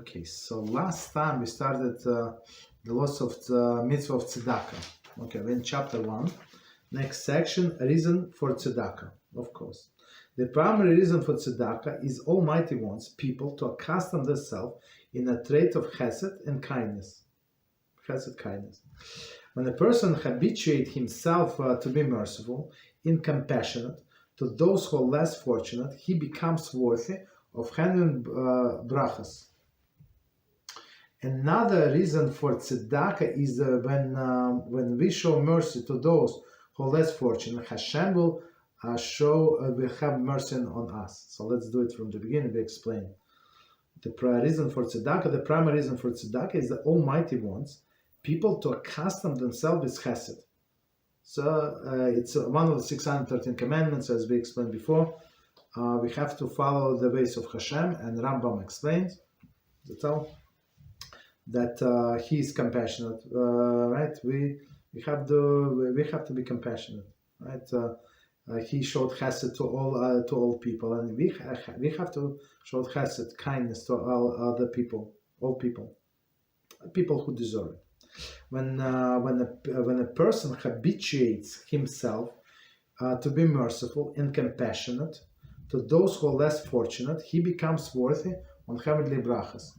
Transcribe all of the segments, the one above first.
Okay, so last time we started the loss of the Mitzvah of Tzedakah. Okay, we're in chapter 1. Next section, reason for Tzedakah, of course. The primary reason for Tzedakah is Almighty wants people to accustom themselves in a trait of Chesed and kindness. Chesed, kindness. When a person habituates himself to be merciful and compassionate to those who are less fortunate, he becomes worthy of handling brachas. Another reason for tzedakah is when we show mercy to those who are less fortunate, Hashem will have mercy on us. So let's do it from the beginning. We explain the reason for tzedakah. The primary reason for tzedakah is the Almighty wants people to accustom themselves with Chesed. So it's one of the 613 commandments, as we explained before. We have to follow the ways of Hashem, and Rambam explains that he is compassionate, right? We have to be compassionate, right? He showed Chesed to all people, and we have to show Chesed, kindness to all other people, all people who deserve it. When a person habituates himself to be merciful and compassionate to those who are less fortunate, he becomes worthy on heavenly brachas.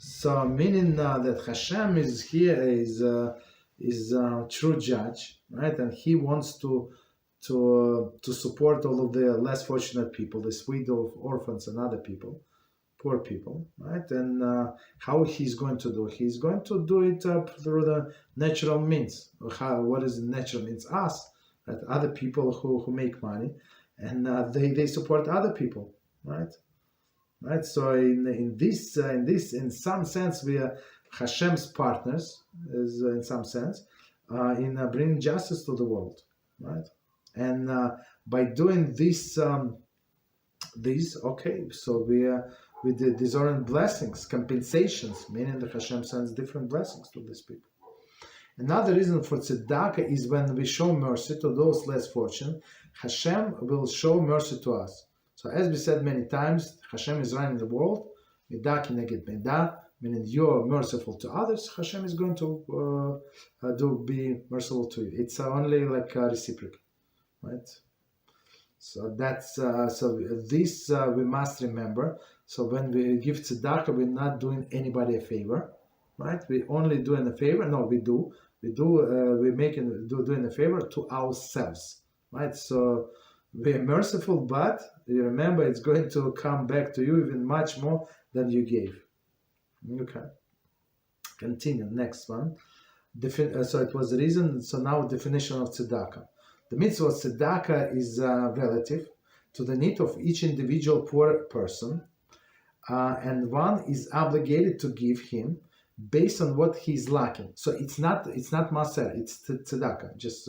So, meaning that Hashem is here is true judge, right? And he wants to support all of the less fortunate people, the widows, orphans, and other people, poor people, right? And how he's going to do? He's going to do it through the natural means. What is natural means? Us, right? Other people who make money, and they support other people, right? Right. So in some sense, we are Hashem's partners, in some sense, in bringing justice to the world, right? And by doing this, okay, so we deserve blessings, compensations, meaning that Hashem sends different blessings to these people. Another reason for tzedakah is when we show mercy to those less fortunate, Hashem will show mercy to us. So as we said many times, Hashem is running the world, midah kineged midah, meaning you're merciful to others, Hashem is going to be merciful to you. It's only like reciprocal, right? So that's this we must remember. So when we give tzedakah, we're not doing anybody a favor, right? We only doing a favor. No, doing a favor to ourselves, right? So we're merciful, but you remember it's going to come back to you even much more than you gave. Okay. Continue. Next one. So it was the reason. So now definition of tzedakah. The mitzvah of tzedakah is relative to the need of each individual poor person, and one is obligated to give him based on what he is lacking. So it's not Maaser, it's tzedakah. Just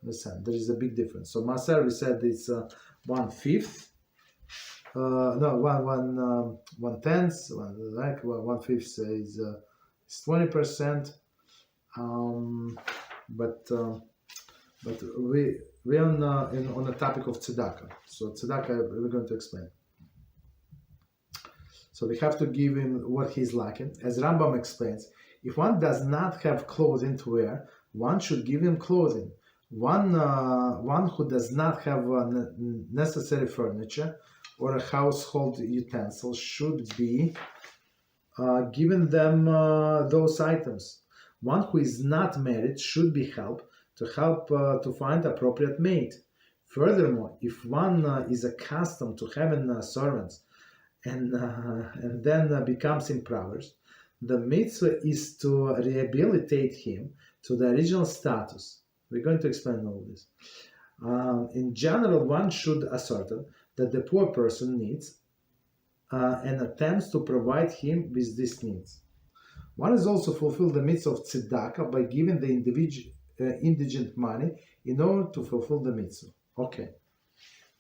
understand, there is a big difference. So Maaser, we said it's 1/5. No, 1/10. 1/5 is 20%. But we on the topic of tzedakah. So tzedakah we're going to explain. So we have to give him what he's lacking. As Rambam explains, if one does not have clothing to wear, one should give him clothing. One who does not have necessary furniture or a household utensil should be given them those items. One who is not married should be helped to find appropriate mate. Furthermore, if one is accustomed to having servants and then becomes impoverished, the mitzvah is to rehabilitate him to the original status. We're going to explain all this. In general, one should assert that the poor person needs and attempts to provide him with these needs. One is also fulfill the mitzvah of tzedakah by giving the indigent money in order to fulfill the mitzvah. Okay,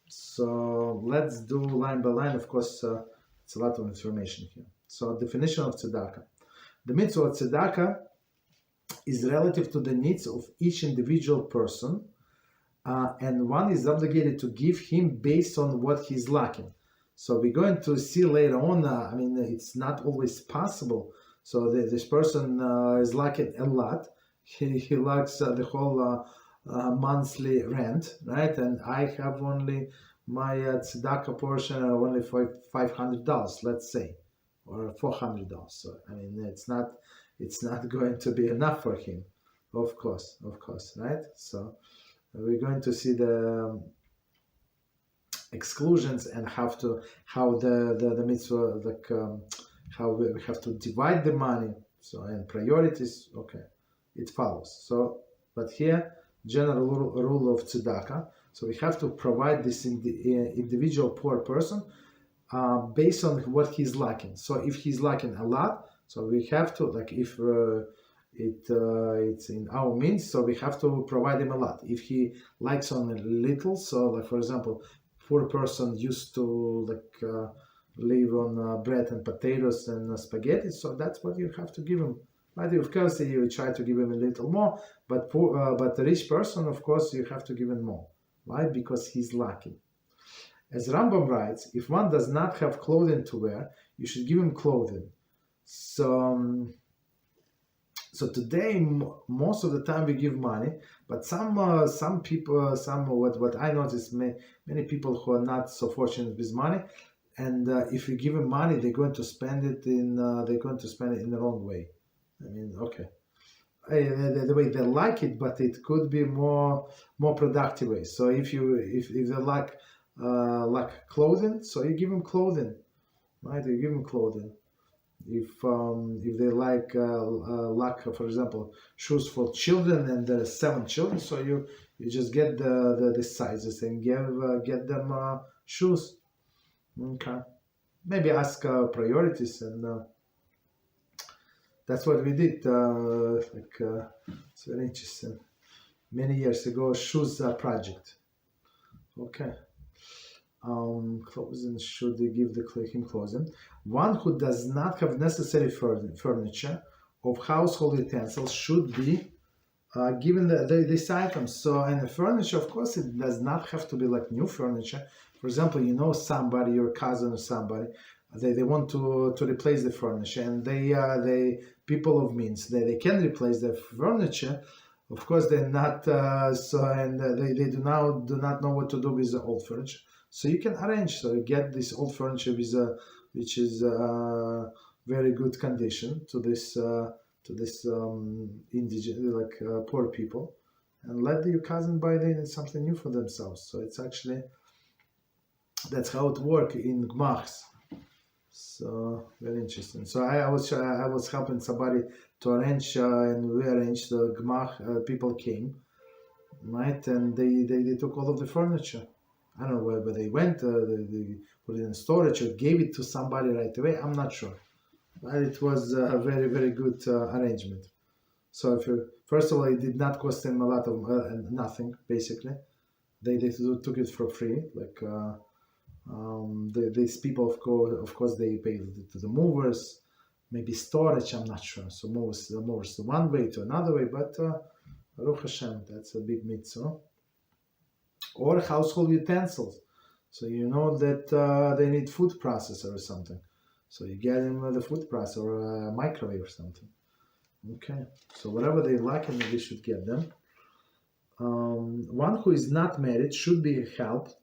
so let's do line by line. Of course, it's a lot of information here. So definition of tzedakah. The mitzvah of tzedakah is relative to the needs of each individual person, and one is obligated to give him based on what he's lacking. So we're going to see later on, I mean, it's not always possible. So this person is lacking a lot. He lacks the whole monthly rent, right? And I have only my tzedakah portion only for $500, let's say, or $400. So I mean, it's not going to be enough for him, of course, right? So we're going to see the exclusions and how the mitzvah, like how we have to divide the money. So and priorities, okay, it follows. So but here general rule of tzedakah. So we have to provide this in the individual poor person based on what he's lacking. So if he's lacking a lot, so we have to, like, if it's in our means, so we have to provide him a lot. If he likes only little, so like for example, poor person used to live on bread and potatoes and spaghetti, so that's what you have to give him. Right? Of course, you try to give him a little more, but the rich person, of course, you have to give him more, right? Because he's lacking. As Rambam writes, if one does not have clothing to wear, you should give him clothing. So today, most of the time we give money, but some people, what I notice, many people who are not so fortunate with money, and if you give them money, they're going to spend it in the wrong way. I mean, okay, the way they like it, but it could be more productive way. So if they like clothing, so you give them clothing, right? You give them clothing. If they like for example, shoes for children, and there are 7 children, so you just get the sizes and get them shoes. Okay, maybe ask priorities, and that's what we did. It's very interesting. Many years ago, shoes project. Okay. Clothing, should they give him clothing? One who does not have necessary furniture of household utensils should be given these items. So, and the furniture, of course, it does not have to be like new furniture. For example, you know somebody, your cousin or somebody, they want to replace the furniture, and they people of means, they can replace the furniture. Of course, they're not they do not know what to do with the old furniture. So you can arrange. So you get this old furniture which is very good condition to this indigenous poor people, and let your cousin buy something new for themselves. So it's actually, that's how it works in gmachs. So very interesting. So I was helping somebody to arrange and we arranged the gmach. People came, right, and they took all of the furniture. I don't know where they went. They put it in storage or gave it to somebody right away. I'm not sure, but it was a very, very good arrangement. So first of all, it did not cost them a lot of nothing. Basically, they took it for free. Like these people, of course, they paid to the movers, maybe storage. I'm not sure. So movers one way to another way, but Baruch Hashem, that's a big mitzvah. Or household utensils. So you know that they need food processor or something. So you get them the food processor or a microwave or something. Okay. So whatever they like, and they should get them. One who is not married should be helped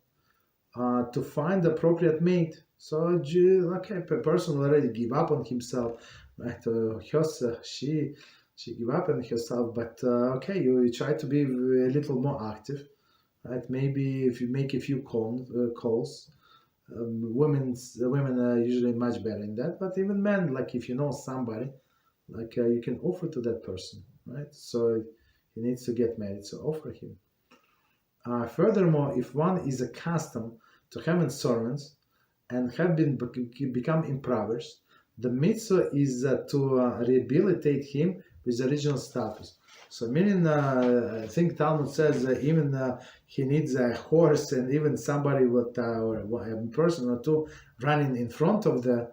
to find the appropriate mate. So okay, a person already give up on himself, right? She give up on herself, but okay, you try to be a little more active. Right? Maybe if you make a few calls, women are usually much better in that. But even men, like if you know somebody, like you can offer to that person, right? So he needs to get married, so offer him. Furthermore, if one is accustomed to having servants and have become impoverished, the mitzvah is to rehabilitate him with original status. So meaning, I think Talmud says even he needs a horse, and even somebody or a person or two running in front of the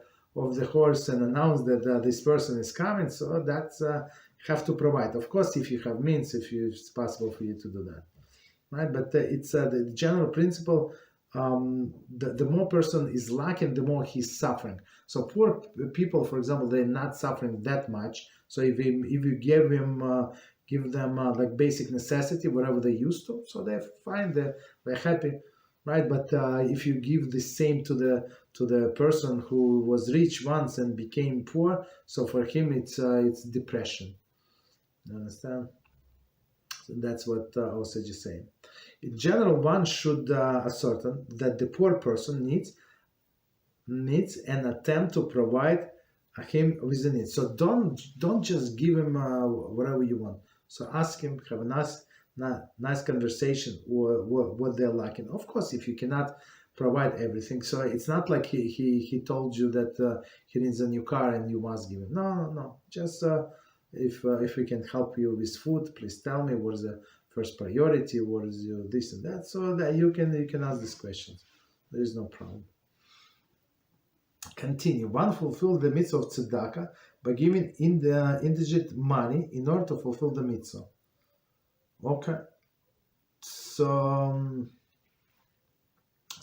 horse and announce that this person is coming. So that's have to provide. Of course, if you have means, if it's possible for you to do that, right? But it's the general principle. the more person is lacking, the more he's suffering. So poor people, for example, they're not suffering that much. So if you give them like basic necessity, whatever they used to, so they're fine, they're happy, right? But if you give the same to the person who was rich once and became poor, so for him it's depression. You understand? So that's what Osage is saying. In general, one should ascertain that the poor person needs an attempt to provide him with a need. So don't just give him whatever you want. So ask him, have a nice conversation, or what they're lacking. Of course, if you cannot provide everything, so it's not like he told you that he needs a new car and you must give him. No. Just if we can help you with food, please tell me what is the first priority, what is your this and that, so that you can ask these questions. There is no problem. Continue. One fulfill the mitzvah of tzedakah by giving indigent money in order to fulfill the mitzvah. Okay. So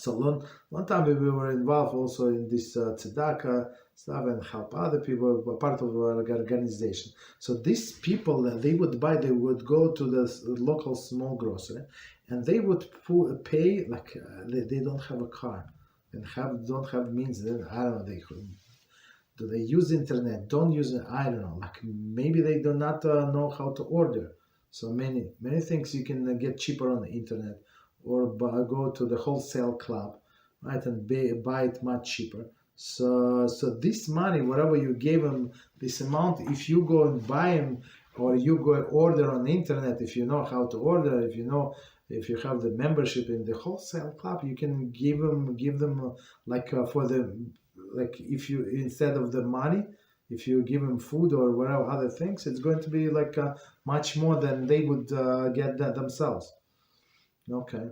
long time we were involved also in this tzedakah stuff and help other people, part of our organization. So these people, they would go to the local small grocery, and they would pay like they don't have a car and don't have means. Then I don't know, do they use internet? Don't use it? I don't know. Like maybe they do not know how to order. So many things you can get cheaper on the internet, or go to the wholesale club, right, and buy it much cheaper. So this money, whatever you gave them, this amount, if you go and buy them, or you go order on the internet, if you know how to order, if you have the membership in the wholesale club, you can give them if you, instead of the money, if you give them food or whatever other things, it's going to be like much more than they would get that themselves. Okay.